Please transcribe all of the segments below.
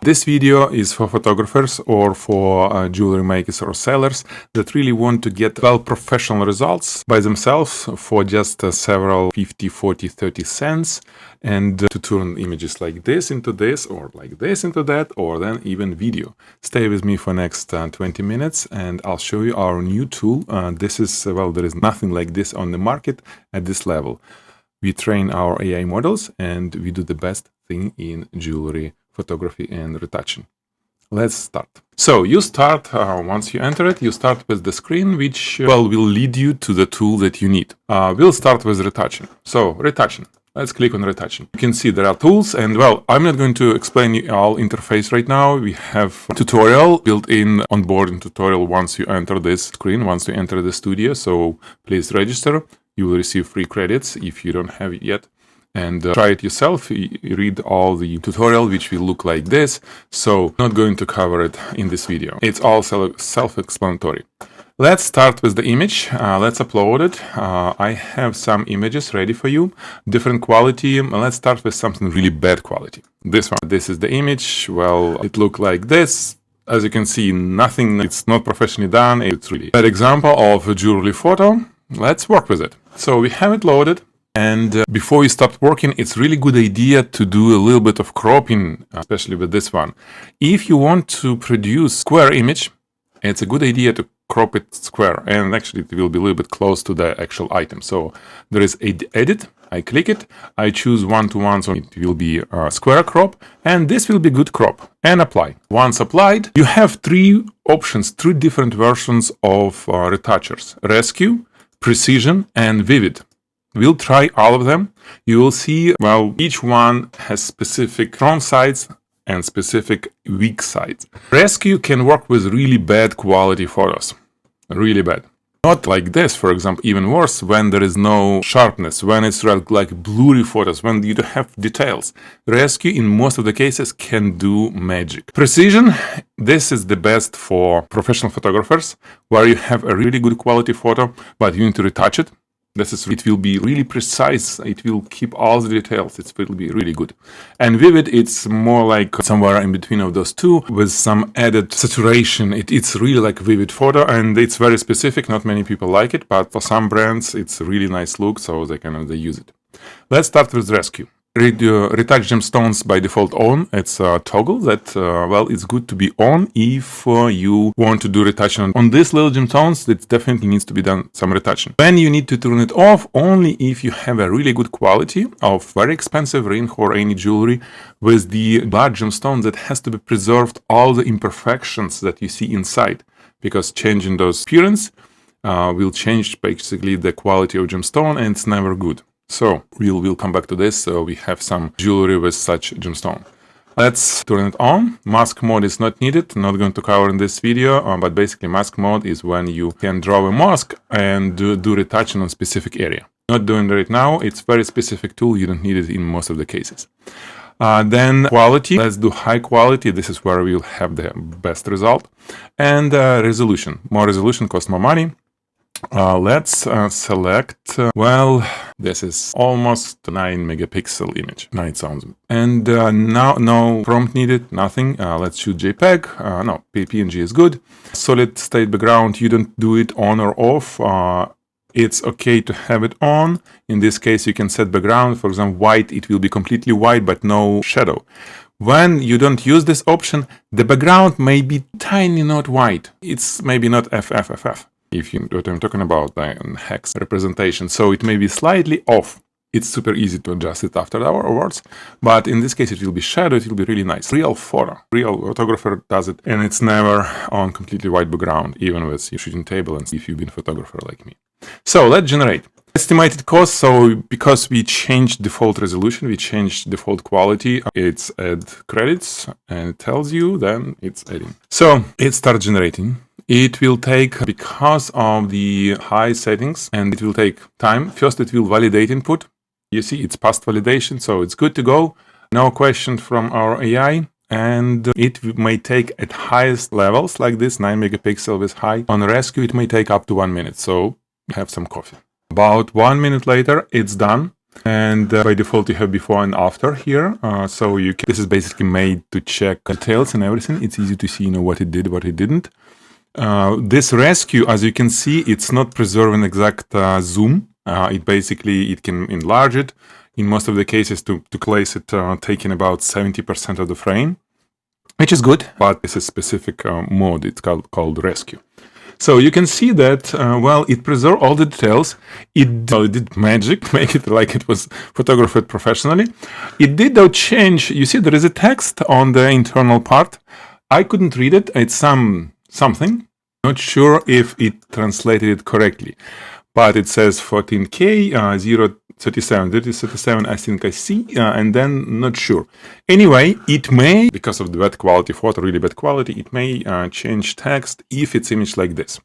This video is for photographers or for jewelry makers or sellers that really want to get professional results by themselves for just several 50, 40, 30 cents, and to turn images like this into this, or like this into that, or then even video. Stay with me for next 20 minutes and I'll show you our new tool. This is, there is nothing like this on the market at this level. We train our AI models and we do the best thing in jewelry photography and retouching. Let's start. So you start, once you enter it, you start with the screen, which will lead you to the tool that you need. We'll start with retouching. So retouching. Let's click on retouching. You can see there are tools, and I'm not going to explain you all interface right now. We have a tutorial built-in onboarding tutorial once you enter this screen, once you enter the studio. So please register. You will receive free credits if you don't have it yet. And try it yourself. Read all the tutorial, which will look like this. So not going to cover it in this video. It's all self-explanatory. Let's start with the image. Let's upload it. I have some images ready for you, different quality. Let's start with something really bad quality. This one. This is the image. Well, it looked like this. As you can see, nothing. It's not professionally done. It's really a bad example of a jewelry photo. Let's work with it. So we have it loaded. And before you start working, it's really good idea to do a little bit of cropping, especially with this one. If you want to produce square image, it's a good idea to crop it square. And actually, it will be a little bit close to the actual item. So there is edit. I click it. I choose 1:1, so it will be a square crop. And this will be good crop. And apply. Once applied, you have three options, three different versions of retouchers: rescue, precision, and vivid. We'll try all of them. You will see, each one has specific strong sides and specific weak sides. Rescue can work with really bad quality photos. Really bad. Not like this, for example, even worse, when there is no sharpness, when it's like blurry photos, when you don't have details. Rescue, in most of the cases, can do magic. Precision, this is the best for professional photographers, where you have a really good quality photo, but you need to retouch it. It will be really precise. It will keep all the details. It will be really good. And vivid, it's more like somewhere in between of those two with some added saturation. It's really like a vivid photo, and it's very specific. Not many people like it, but for some brands, it's a really nice look, so they use it. Let's start with rescue. Retouch gemstones by default on. It's a toggle that, it's good to be on if you want to do retouching. On these little gemstones, it definitely needs to be done some retouching. Then you need to turn it off only if you have a really good quality of very expensive ring or any jewelry with the blood gemstone that has to be preserved all the imperfections that you see inside, because changing those appearance will change basically the quality of gemstone, and it's never good. So we'll come back to this. So we have some jewelry with such gemstone. Let's turn it on. Mask mode is not needed. Not going to cover in this video, but basically mask mode is when you can draw a mask and do retouching on specific area. Not doing it right now. It's very specific tool. You don't need it in most of the cases. Then quality. Let's do high quality. This is where we'll have the best result. And resolution. More resolution costs more money. Let's select, this is almost 9 megapixel image. Now it sounds. And now no prompt needed, nothing. Let's choose JPEG. No, PNG is good. Solid state background, you don't do it on or off. It's okay to have it on. In this case, you can set background. For example, white, it will be completely white, but no shadow. When you don't use this option, the background may be tiny, not white. It's maybe not FFFF. If you know what I'm talking about, hex representation. So it may be slightly off. It's super easy to adjust it afterwards. But in this case, it will be shadow. It will be really nice. Real photo. Real photographer does it. And it's never on completely white background, even with your shooting table and if you've been a photographer like me. So let's generate. Estimated cost. So because we changed default resolution, we changed default quality, it's add credits and it tells you, then it's adding. So it starts generating. It will take, because of the high settings, and it will take time. First, it will validate input. You see, it's past validation, so it's good to go. No question from our AI. And it may take at highest levels, like this, 9 megapixel with high. On rescue, it may take up to 1 minute, so have some coffee. About 1 minute later, it's done. And by default, you have before and after here. So this is basically made to check details and everything. It's easy to see, what it did, what it didn't. This rescue, as you can see, it's not preserving exact zoom. It can enlarge it. In most of the cases, to place it, taking about 70% of the frame, which is good, but this is specific mode. It's called rescue. So you can see that, it preserved all the details. It did magic, make it like it was photographed professionally. It did, though, change. You see, there is a text on the internal part. I couldn't read it. It's something. Not sure if it translated it correctly. But it says 14K, 037, 37, I think I see, and then not sure. Anyway, it may, because of the bad quality photo, really bad quality, it may change text if it's image like this.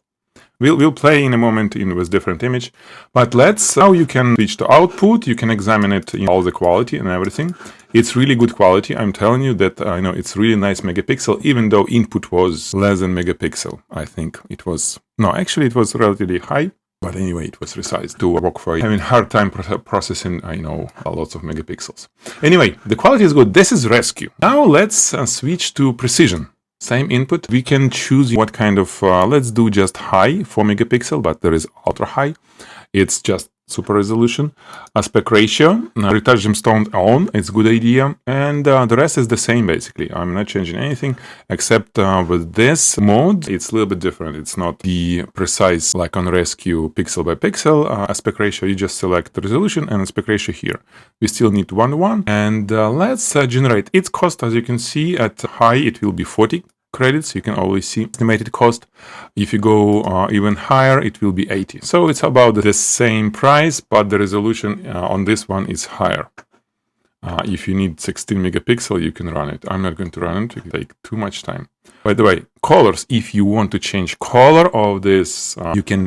We'll play in a moment with different image, but now you can switch to output, you can examine it in all the quality and everything. It's really good quality. I'm telling you that it's really nice megapixel, even though input was less than megapixel. I think it was, no, actually it was relatively high. But anyway, it was resized to work for having hard time processing, lots of megapixels. Anyway, the quality is good. This is rescue. Now let's switch to precision. Same input. We can choose what kind of, let's do just high, 4 megapixel, but there is ultra high. It's just super resolution. Aspect ratio, retouch gemstone on, it's a good idea. And the rest is the same, basically. I'm not changing anything, except with this mode, it's a little bit different. It's not the precise, like on rescue, pixel by pixel aspect ratio. You just select the resolution and aspect ratio here. We still need 1:1. And let's generate its cost. As you can see, at high, it will be 40 credits. You can always see estimated cost. If you go even higher, it will be 80. So it's about the same price, but the resolution on this one is higher. If you need 16 megapixel, you can run it. I'm not going to run it. It will take too much time. By the way, colors. If you want to change color of this, you can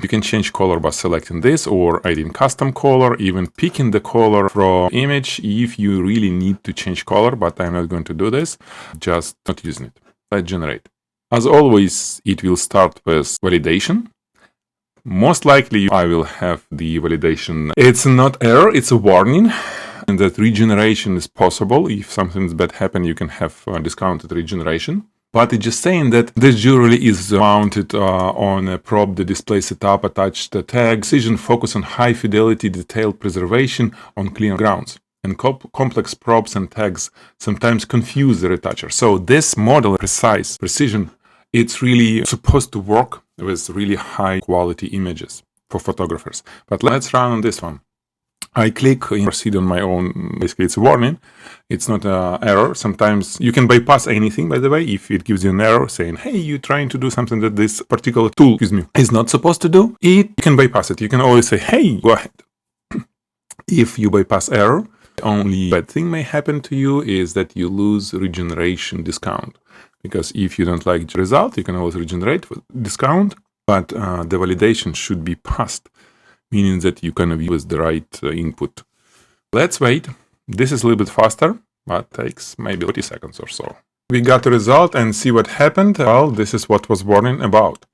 you can change color by selecting this or adding custom color, even picking the color from image if you really need to change color. But I'm not going to do this. Just not using it. Let's generate. As always, it will start with validation. Most likely, I will have the validation. It's not error, it's a warning. And that regeneration is possible. If something bad happens, you can have discounted regeneration. But it's just saying that this jewelry is mounted on a probe that displays setup, attached tag, precision, focus on high fidelity, detailed preservation on clean grounds. And complex probes and tags sometimes confuse the retoucher. So this model, precise, precision, it's really supposed to work with really high quality images for photographers. But let's run on this one. I click and proceed on my own. Basically, it's a warning. It's not an error. Sometimes you can bypass anything, by the way, if it gives you an error saying, hey, you're trying to do something that this particular tool, is not supposed to do. You can bypass it. You can always say, hey, go ahead. If you bypass error, the only bad thing may happen to you is that you lose regeneration discount. Because if you don't like the result, you can always regenerate with discount, but the validation should be passed, meaning that you can use the right input. Let's wait. This is a little bit faster, but takes maybe 30 seconds or so. We got the result and see what happened. Well, this is what was warning about.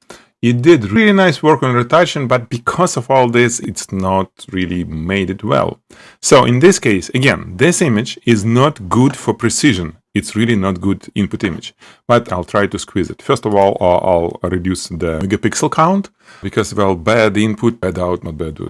It did really nice work on retouching, but because of all this, it's not really made it well. So in this case, again, this image is not good for precision. It's really not good input image, but I'll try to squeeze it. First of all, I'll reduce the megapixel count because, well, bad input, bad out,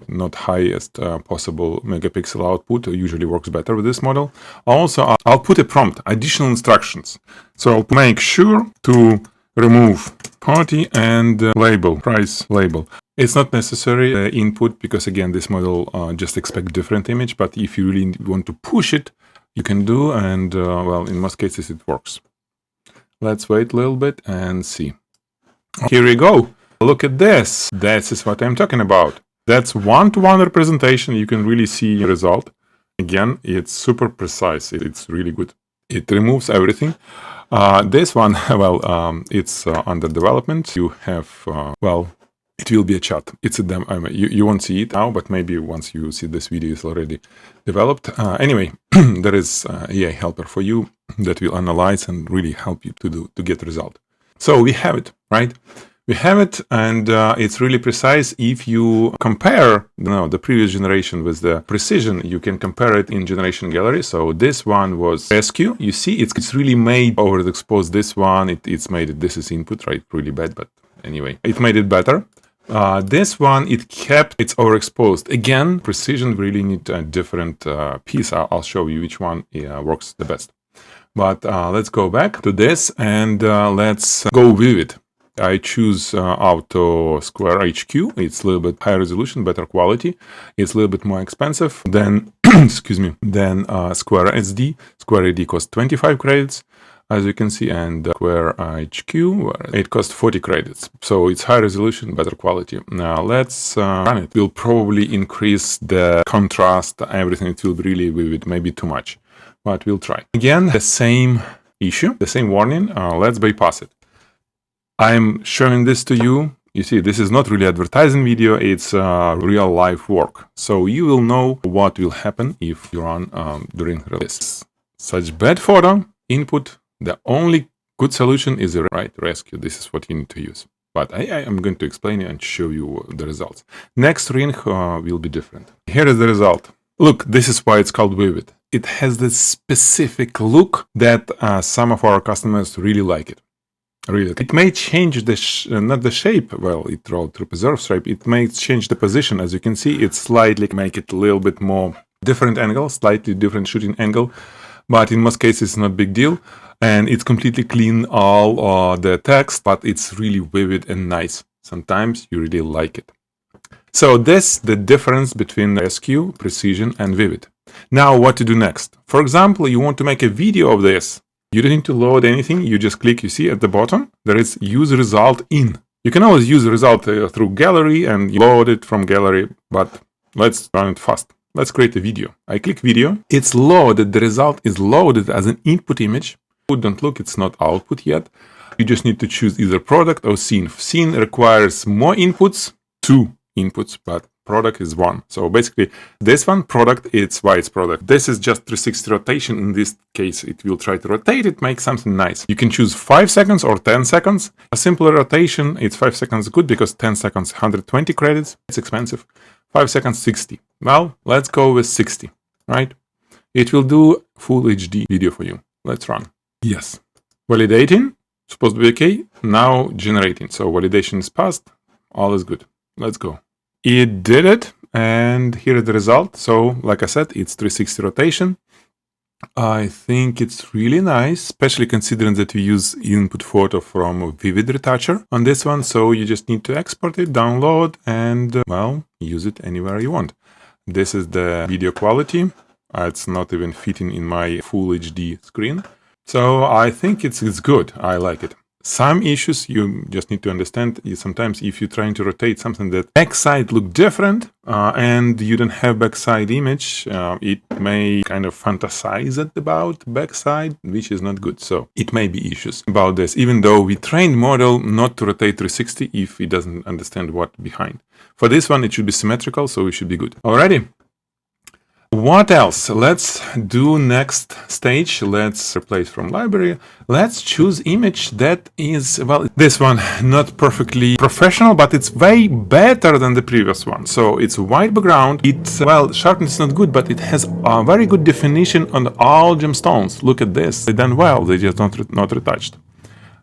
not highest possible megapixel output usually works better with this model. Also, I'll put a prompt, additional instructions. So I'll make sure to remove party and label, price label. It's not necessary input because, again, this model just expects different image, but if you really want to push it, you can do, and well, in most cases it works. Let's wait a little bit and see. Here we go. Look at this. This is what I'm talking about. That's one-to-one representation. You can really see the result. Again, it's super precise. It's really good. It removes everything. This one, well, it's under development. You have, well, it will be a chat. It's a demo. You won't see it now, but maybe once you see this video, it's already developed. Anyway, there is AI helper for you that will analyze and really help you to get the result. So we have it, right? We have it, and it's really precise. If you compare the previous generation with the precision, you can compare it in generation gallery. So this one was rescue. You see, it's really made overexposed. This one, it's made it. This is input, right? Really bad, but anyway, it made it better. This one, it kept its overexposed. Again, precision really need a different piece. I'll show you which one works the best. But let's go back to this and let's go vivid. I choose Auto Square HQ. It's a little bit higher resolution, better quality. It's a little bit more expensive than, excuse me, than Square SD. Square AD costs 25 credits, as you can see, and Square HQ, it costs 40 credits. So it's high resolution, better quality. Now let's run it. We'll probably increase the contrast, everything. It will be really vivid, maybe too much, but we'll try. Again, the same issue, the same warning. Let's bypass it. I'm showing this to you. You see, this is not really advertising video, it's real life work. So you will know what will happen if you run during release. Such bad photo input, the only good solution is the right rescue. This is what you need to use. But I am going to explain it and show you the results. Next ring will be different. Here is the result. Look, this is why it's called vivid. It has this specific look that some of our customers really like it. Really, it may change the not the shape. Well, it rolled through preserve shape. It may change the position. As you can see, it slightly make it a little bit more different angle, slightly different shooting angle. But in most cases, it's not a big deal. And it's completely clean, all the text, but it's really vivid and nice. Sometimes you really like it. So this the difference between rescue, precision, and vivid. Now, what to do next? For example, you want to make a video of this. You don't need to load anything. You just click, you see at the bottom, there is use result in. You can always use the result through gallery and load it from gallery, but let's run it fast. Let's create a video. I click video. It's loaded. The result is loaded as an input image. Don't look, it's not output yet. You just need to choose either product or scene. Scene requires more inputs, 2 inputs, but product is 1. So basically, this one, product, it's why it's product. This is just 360 rotation. In this case, it will try to rotate it, make something nice. You can choose 5 seconds or 10 seconds. A simpler rotation, it's 5 seconds good because 10 seconds, 120 credits. It's expensive. 5 seconds, 60. Well, let's go with 60, right? It will do full HD video for you. Let's run. Yes. Validating, supposed to be okay. Now generating. So validation is passed. All is good. Let's go. It did it, and here is the result. So, like I said, it's 360 rotation. I think it's really nice, especially considering that we use input photo from Vivid Retoucher on this one. So you just need to export it, download, and, well, use it anywhere you want. This is the video quality. It's not even fitting in my full HD screen. So I think it's good. I like it. Some issues you just need to understand is sometimes if you're trying to rotate something that backside look different and you don't have backside image, it may kind of fantasize about backside, which is not good. So it may be issues about this, even though we trained model not to rotate 360 if it doesn't understand what behind. For this one, it should be symmetrical, so it should be good. Alrighty. What else? Let's do next stage. Let's replace from library. Let's choose image that is, well, this one, not perfectly professional, but it's way better than the previous one. So it's white background. It's, well, sharpness is not good, but it has a very good definition on all gemstones. Look at this. They done well. They just not retouched.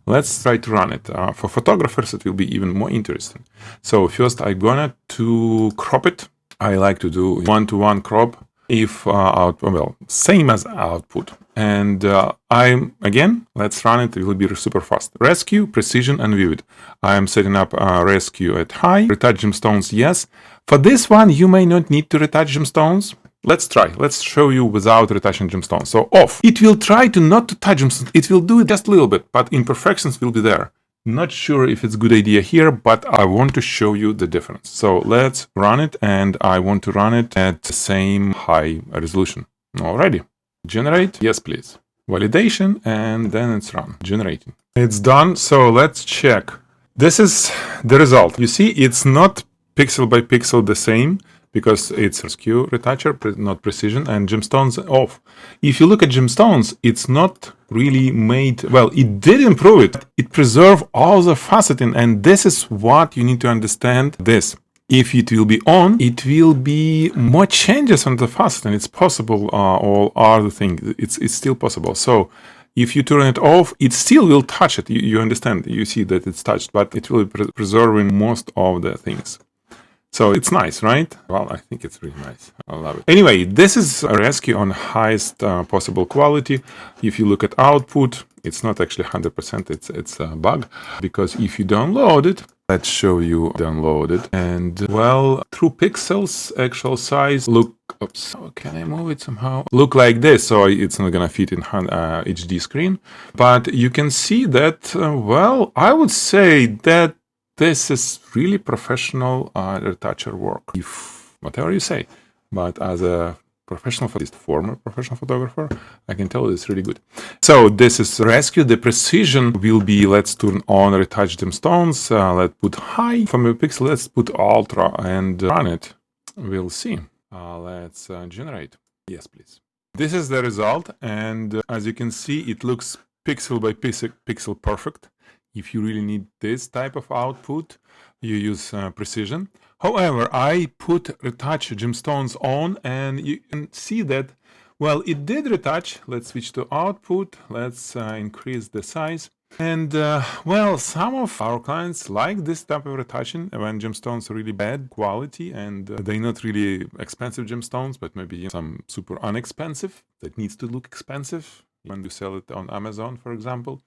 Let's try to run it. For photographers, it will be even more interesting. So first I'm gonna to crop it. I like to do 1-to-1 crop. If well, same as output, and let's run it. It will be super fast. Rescue, precision, and vivid. I am setting up rescue at high. Retouch gemstones, yes. For this one, you may not need to retouch gemstones. Let's try. Let's show you without retouching gemstones. So off. It will try to not to touch gemstones. It will do it just a little bit, but imperfections will be there. Not sure if it's a good idea here, but I want to show you the difference. So let's run it, and I want to run it at the same high resolution. Alrighty. Generate. Yes, please. Validation, and then it's run. Generating. It's done. So let's check. This is the result. You see, it's not pixel by pixel the same, because it's rescue retoucher, not precision, and gemstones off. If you look at gemstones, it's not really made, well, it did improve it. It preserved all the faceting, and this is what you need to understand this. If it will be on, it will be more changes on the faceting. It's possible, all other things, it's still possible. So if you turn it off, it still will touch it. You understand, you see that it's touched, but it will be preserving most of the things. So it's nice, right? Well, I think it's really nice. I love it. Anyway, this is a rescue on highest possible quality. If you look at output, it's not actually 100%, it's a bug. Because if you download it, let's show you downloaded. And well, through pixels, actual size, look, oops, how can I move it somehow? Look like this, so it's not gonna fit in HD screen. But you can see that, well, I would say that this is really professional retoucher work, if whatever you say. But as a professional, at least former professional photographer, I can tell it's really good. So this is rescue. The precision will be, let's turn on retouch gemstones. Let's put high from a pixel. Let's put ultra and run it. We'll see. Let's generate. Yes, please. This is the result. And as you can see, it looks pixel by pixel perfect. If you really need this type of output, you use precision. However, I put retouch gemstones on, and you can see that, well, it did retouch. Let's switch to output. Let's increase the size. And, well, some of our clients like this type of retouching when gemstones are really bad quality and they're not really expensive gemstones, but maybe some super inexpensive that needs to look expensive when you sell it on Amazon, for example.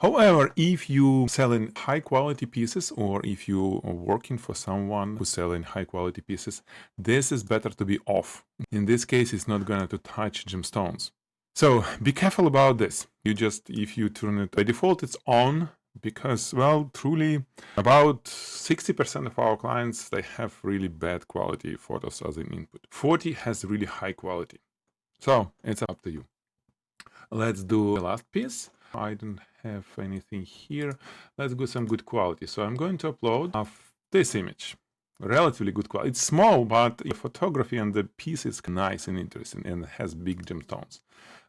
However, if you sell in high quality pieces, or if you are working for someone who sell in high quality pieces, this is better to be off. In this case, it's not going to touch gemstones. So be careful about this. If you turn it by default, it's on, because, well, truly about 60% of our clients, they have really bad quality photos as an input. 40 has really high quality. So it's up to you. Let's do the last piece. I don't have anything here. Let's do some good quality. So I'm going to upload this image. Relatively good quality. It's small, but the photography and the piece is nice and interesting and has big gemstones.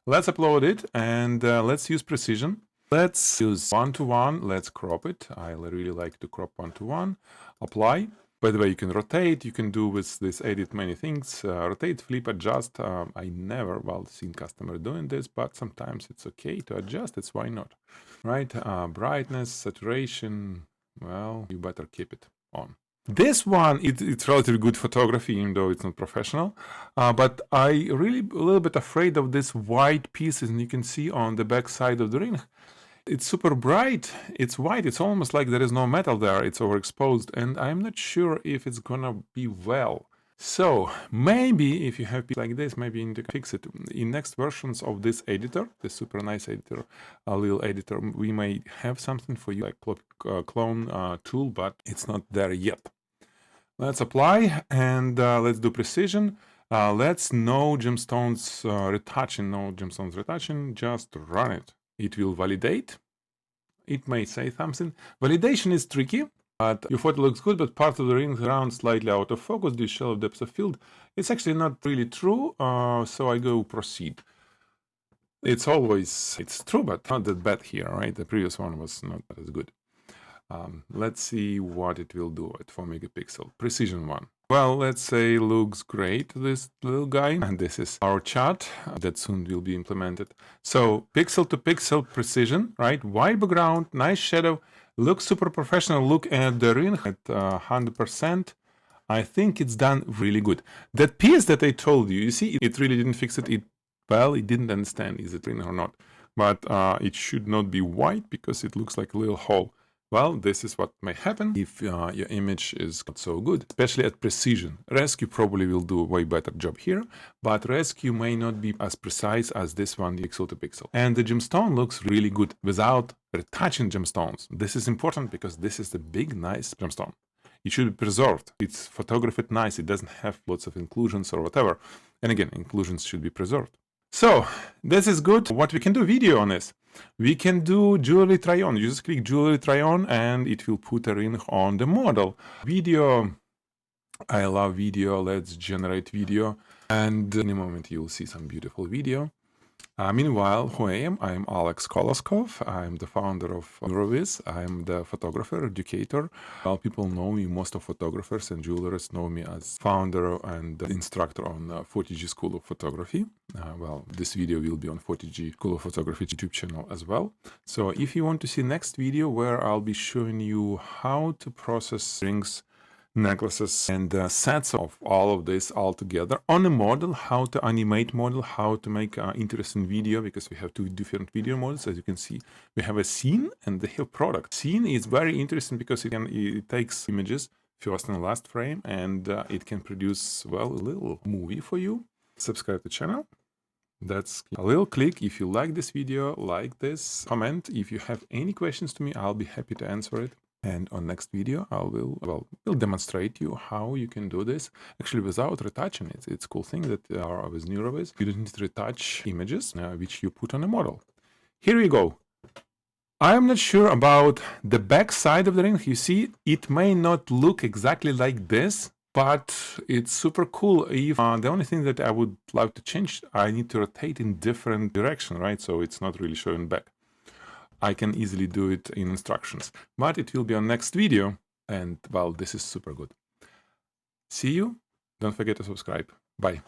Let's upload it, and let's use precision. Let's use 1:1. Let's crop it. I really like to crop 1:1. Apply. By the way, you can rotate. You can do with this edit many things. Rotate, flip, adjust. I never, well, seen customer doing this, but sometimes it's okay to adjust. It's why not, right? Brightness, saturation. Well, you better keep it on. This one, it's relatively good photography, even though it's not professional. But I really a little bit afraid of this white pieces, and you can see on the back side of the ring. It's super bright, it's white, it's almost like there is no metal there, it's overexposed, and I'm not sure if it's gonna be well. So maybe if you have pieces like this, maybe you need to fix it. In next versions of this editor, this super nice editor, a little editor, we may have something for you like clone tool, but it's not there yet. Let's apply, and let's do precision. Let's no gemstones retouching, just run it. It will validate. It may say something. Validation is tricky, but your photo looks good, but part of the ring around slightly out of focus due to shallow depth of field. It's actually not really true, so I go proceed. It's true, but not that bad here, right? The previous one was not as good. Let's see what it will do at 4 megapixel. Precision one. Well, let's say looks great, this little guy. And this is our chart that soon will be implemented. So pixel to pixel precision, right? White background, nice shadow, looks super professional. Look at the ring at 100%. I think it's done really good. That piece that I told you, you see, it really didn't fix it. Well, it didn't understand, is it ring or not? But it should not be white because it looks like a little hole. Well, this is what may happen if your image is not so good, especially at precision. Rescue probably will do a way better job here, but rescue may not be as precise as this one, pixel to pixel. And the gemstone looks really good without retouching gemstones. This is important because this is the big, nice gemstone. It should be preserved. It's photographed nice. It doesn't have lots of inclusions or whatever. And again, inclusions should be preserved. So this is good. What we can do video on this. We can do jewelry try on. You just click jewelry try on and it will put a ring on the model. Video, I love video. Let's generate video. And in a moment, you'll see some beautiful video. Meanwhile, who I am? I'm Alex Koloskov. I'm the founder of NeuroViz. I'm the photographer, educator. Well, people know me, most of photographers and jewelers know me as founder and instructor on 40G School of Photography. Well, this video will be on 40G School of Photography YouTube channel as well. So if you want to see next video where I'll be showing you how to process rings, necklaces and sets of all of this all together on a model, how to animate model, how to make interesting video, because we have two different video models. As you can see, we have a scene and they have product. Scene is very interesting because it takes images, first and last frame, and it can produce, well, a little movie for you. Subscribe to the channel. That's a little click if you like this video, like this, comment. If you have any questions to me, I'll be happy to answer it. And on next video, I will demonstrate you how you can do this actually without retouching it. It's a cool thing that with NeuroViz, you don't need to retouch images which you put on a model. Here we go. I'm not sure about the back side of the ring. You see, it may not look exactly like this, but it's super cool. If the only thing that I would like to change, I need to rotate in different direction, right? So it's not really showing back. I can easily do it in instructions, but it will be on next video. And well, this is super good. See you. Don't forget to subscribe. Bye.